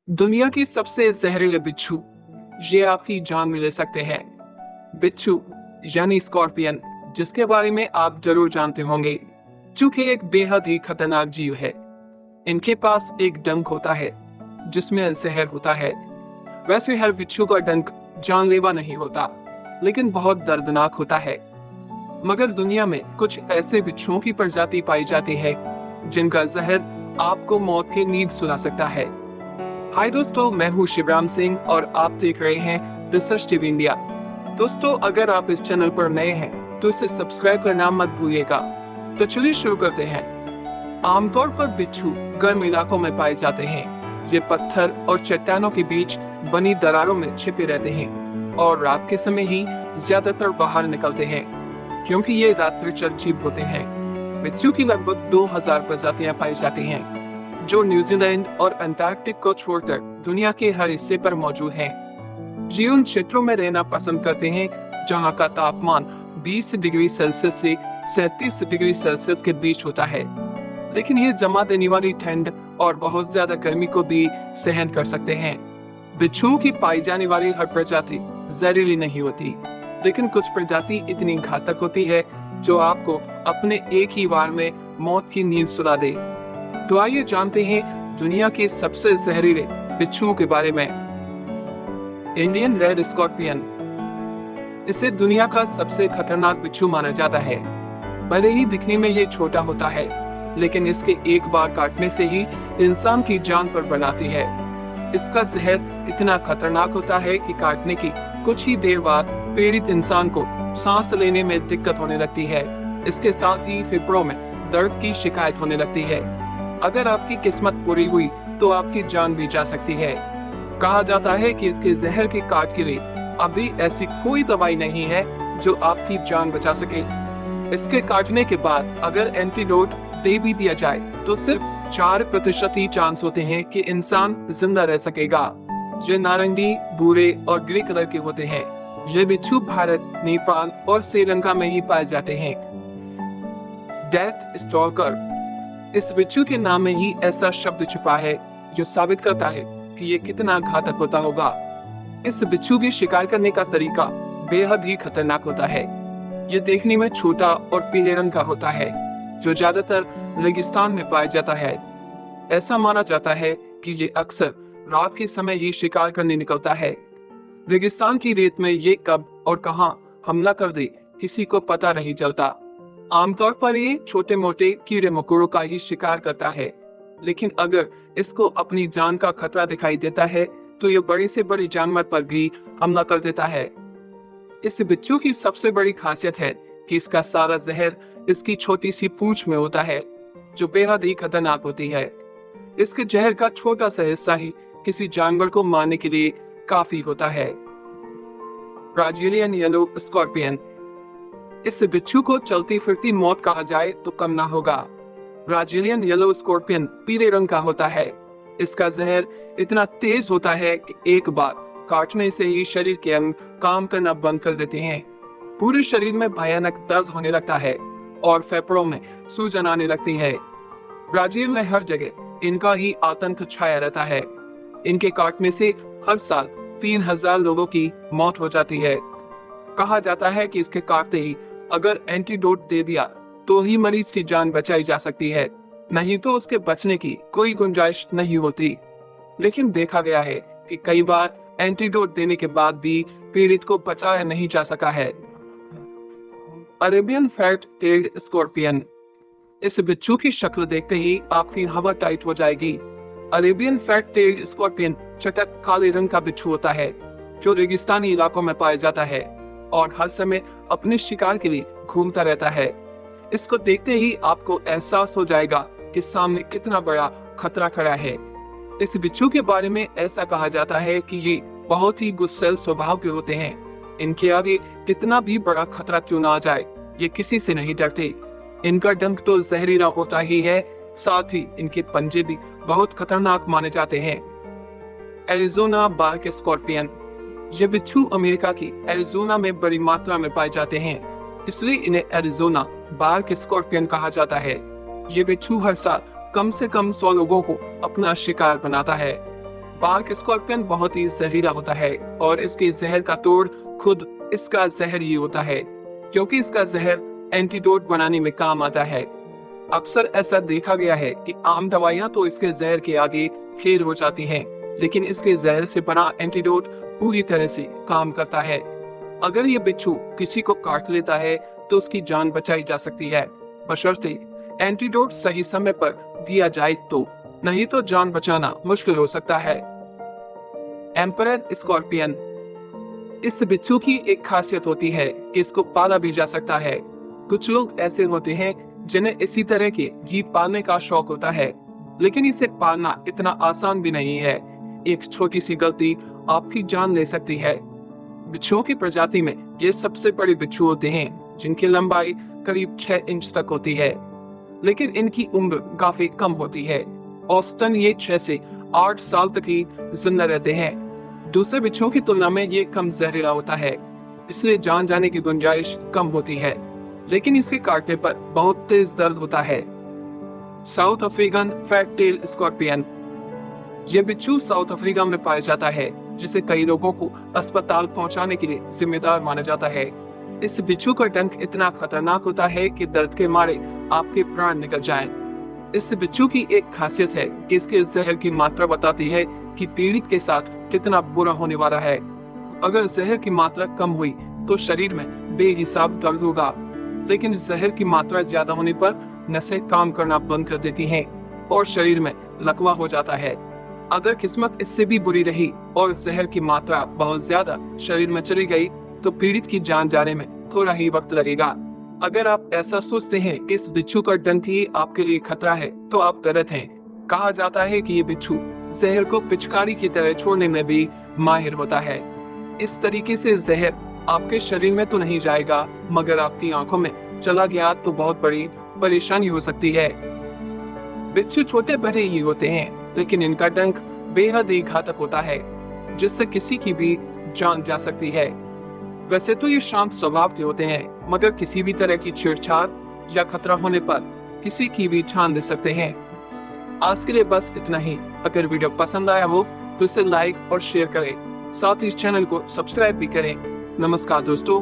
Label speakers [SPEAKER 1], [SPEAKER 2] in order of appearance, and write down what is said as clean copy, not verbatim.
[SPEAKER 1] दुनिया की सबसे जहरीले बिच्छू, ये आपकी जान में ले सकते हैं। बिच्छू यानी स्कॉर्पियन, जिसके बारे में आप जरूर जानते होंगे, चूंकि एक बेहद ही खतरनाक जीव है। इनके पास एक डंक होता है जिसमें जहर होता है। वैसे हर बिच्छू का डंक जानलेवा नहीं होता, लेकिन बहुत दर्दनाक होता है। मगर दुनिया में कुछ ऐसे बिच्छुओं की प्रजाति पाई जाती है जिनका जहर आपको मौत की नींद सुला सकता है। हाय दोस्तों, मैं हूँ शिवराम सिंह और आप देख रहे हैं रिसर्च टीवी इंडिया। दोस्तों, अगर आप इस चैनल पर नए हैं तो इसे सब्सक्राइब करना मत भूलिएगा। तो चलिए शुरू करते हैं। आमतौर पर बिच्छू गर्म इलाकों में पाए जाते हैं। ये पत्थर और चट्टानों के बीच बनी दरारों में छिपे रहते हैं और रात के समय ही ज्यादातर बाहर निकलते हैं, क्योंकि ये रात्रिचर जीव होते हैं। बिच्छू की लगभग 2000 प्रजातियां पाई जाती हैं, जो न्यूजीलैंड और अंटार्कटिक को छोड़कर दुनिया के हर हिस्से पर मौजूद हैं। ये उन क्षेत्रों में रहना पसंद करते हैं जहाँ का तापमान 20 डिग्री सेल्सियस से 37 डिग्री सेल्सियस के बीच होता है, लेकिन ये जमा देने वाली ठंड और बहुत ज्यादा गर्मी को भी सहन कर सकते हैं। बिच्छुओं की पाई जाने वाली हर प्रजाति जहरीली नहीं होती, लेकिन कुछ प्रजाति इतनी घातक होती है जो आपको अपने एक ही वार में मौत की नींद सुला दे। तो आइए जानते हैं दुनिया के सबसे जहरीले बिच्छुओं के बारे में। इंडियन रेड स्कॉर्पियन, इसे दुनिया का सबसे खतरनाक बिच्छू माना जाता है। भले ही दिखने में ये छोटा होता है, लेकिन इसके एक बार काटने से ही इंसान की जान पर बनाती है। इसका जहर इतना खतरनाक होता है कि काटने की कुछ ही देर बाद पीड़ित इंसान को सांस लेने में दिक्कत होने लगती है। इसके साथ ही फेफड़ों में दर्द की शिकायत होने लगती है। अगर आपकी किस्मत पूरी हुई तो आपकी जान भी जा सकती है। कहा जाता है कि इसके जहर के काट के लिए अभी ऐसी कोई दवाई नहीं है जो आपकी जान बचा सके। इसके काटने के बाद अगर एंटीडोट दे भी दिया जाए तो सिर्फ 4% ही चांस होते हैं कि इंसान जिंदा रह सकेगा। ये नारंगी, भूरे और ग्रे कलर के होते हैं। ये बिच्छू भारत, नेपाल और श्रीलंका में ही पाए जाते हैं। डेथ स्टॉकर, इस बिच्छू के नाम में ही ऐसा शब्द छुपा है जो साबित करता है कि ये कितना घातक होता होगा। इस बिच्छू के शिकार करने का तरीका बेहद ही खतरनाक होता है। ये देखने में छोटा और पीले रंग का होता है, जो ज्यादातर रेगिस्तान में पाया जाता है। ऐसा माना जाता है कि ये अक्सर रात के समय ही शिकार करने निकलता है। रेगिस्तान की रेत में ये कब और कहां हमला कर दे किसी को पता नहीं चलता। आमतौर पर ये छोटे मोटे कीड़े मकोड़ों का ही शिकार करता है, लेकिन अगर इसको अपनी जान का खतरा दिखाई देता है तो ये बड़े से बड़े जानवर पर भी हमला कर देता है। इस बिच्छू की सबसे बड़ी खासियत है कि इसका सारा जहर इसकी छोटी सी पूंछ में होता है, जो बेहद ही खतरनाक होती है। इसके जहर का छोटा सा हिस्सा ही किसी जानवर को मारने के लिए काफी होता है। ब्राजीलियन येलो स्कॉर्पियन, इस बिच्छू को चलती फिरती मौत कहा जाए तो कम ना होगा। ब्राजीलियन येलो स्कॉर्पियन पीले रंग का होता है। इसका जहर इतना तेज होता है कि एक बार काटने से ही शरीर के अंग काम करना बंद कर देते हैं। पूरे शरीर में भयानक दर्द होने लगता है और फेफड़ों में सूजन आने लगती है। ब्राजील में हर जगह इनका ही आतंक छाया रहता है। इनके काटने से हर साल 3000 लोगों की मौत हो जाती है। कहा जाता है कि इसके काटते ही अगर एंटीडोट दे दिया तो ही मरीज की जान बचाई जा सकती है, नहीं तो उसके बचने की कोई गुंजाइश नहीं होती। लेकिन देखा गया है कि कई बार एंटीडोट देने के बाद भी पीड़ित को बचाया नहीं जा सका है। अरेबियन फैट टेल्ड स्कॉर्पियन, इस बिच्छू की शक्ल देखते ही आपकी हवा टाइट हो जाएगी। अरेबियन फैट टेल्ड स्कॉर्पियन चटक काले रंग का बिच्छू होता है, जो रेगिस्तानी इलाकों में पाया जाता है और हर समय अपने शिकार के लिए घूमता रहता है। इसको देखते ही आपको एहसास हो जाएगा कि सामने कितना बड़ा खतरा खड़ा है। इस बिच्छू के बारे में ऐसा कहा जाता है कि ये बहुत ही गुस्सैल स्वभाव के होते हैं। इनके आगे कितना भी बड़ा खतरा क्यों ना आ जाए, ये किसी से नहीं डरते। इनका डंक तो जहरीला होता ही है, साथ ही इनके पंजे भी बहुत खतरनाक माने जाते हैं। एरिज़ोना बार्क स्कॉर्पियन, ये बिच्छू अमेरिका की एरिज़ोना में बड़ी मात्रा में पाए जाते हैं, इसलिए इन्हें एरिज़ोना बार्क स्कॉर्पियन कहा जाता है। ये बिच्छू हर साल कम से कम 100 लोगों को अपना शिकार बनाता है। पार्क स्कॉर्पियन बहुत ही जहरीला होता है और इसके जहर का तोड़ खुद इसका जहर ही होता है, क्योंकि इसका जहर एंटीडोट बनाने में काम आता है। अक्सर ऐसा देखा गया है कि आम दवाइयां तो इसके जहर के आगे फेल हो जाती हैं, लेकिन इसके जहर से बना एंटीडोट पूरी तरह से काम करता है। अगर ये बिच्छू किसी को काट लेता है तो उसकी जान बचाई जा सकती है, बशर्ते एंटीडोट सही समय पर दिया जाए तो, नहीं तो जान बचाना मुश्किल हो सकता है। Emperor scorpion. इस बिच्छू की एक खासियत होती है कि इसको पाला भी जा सकता है। कुछ लोग ऐसे होते हैं जिन्हें इसी तरह के जीव पालने का शौक होता है, लेकिन इसे पालना इतना आसान भी नहीं है। एक छोटी सी गलती आपकी जान ले सकती है। बिच्छुओं की प्रजाति में ये सबसे बड़े बिच्छू होते हैं, जिनकी लंबाई करीब 6 इंच तक होती है, लेकिन इनकी उम्र काफी कम होती है। औसतन ये 6 से 8 साल तक ही जिंदा रहते हैं। दूसरे बिच्छुओं की तुलना में ये कम जहरीला होता है, इसलिए जान जाने की गुंजाइश कम होती है, लेकिन इसके काटने पर बहुत तेज दर्द होता है। South African fat tail scorpion. यह बिच्छू साउथ अफ्रीका में पाया जाता है, जिसे कई लोगों को अस्पताल पहुंचाने के लिए जिम्मेदार माना जाता है। इस बिच्छू का डंक इतना खतरनाक होता है कि दर्द के मारे आपके प्राण निकल जाएं। इस बिच्छू की एक खासियत है कि इसके जहर की मात्रा बताती है कि पीड़ित के साथ कितना बुरा होने वाला है। अगर जहर की मात्रा कम हुई तो शरीर में बेहिसाब दर्द होगा, लेकिन जहर की मात्रा ज्यादा होने पर नसें काम करना बंद कर देती हैं और शरीर में लकवा हो जाता है। अगर किस्मत इससे भी बुरी रही और जहर की मात्रा बहुत ज्यादा शरीर में चली गई तो पीड़ित की जान जाने में थोड़ा ही वक्त लगेगा। अगर आप ऐसा सोचते हैं कि इस बिच्छू का डंक ही आपके लिए खतरा है तो आप गलत हैं। कहा जाता है कि ये बिच्छू जहर को पिचकारी की तरह छोड़ने में भी माहिर होता है। इस तरीके से जहर आपके शरीर में तो नहीं जाएगा, मगर आपकी आंखों में चला गया तो बहुत बड़ी परेशानी हो सकती है। बिच्छू छोटे बड़े ही होते हैं, लेकिन इनका डंक बेहद ही घातक होता है, जिससे किसी की भी जान जा सकती है। वैसे तो ये शांत स्वभाव के होते हैं, मगर किसी भी तरह की छेड़छाड़ या खतरा होने पर किसी की भी जान दे सकते हैं। आज के लिए बस इतना ही। अगर वीडियो पसंद आया हो तो इसे लाइक और शेयर करें, साथ ही इस चैनल को सब्सक्राइब भी करें। नमस्कार दोस्तों।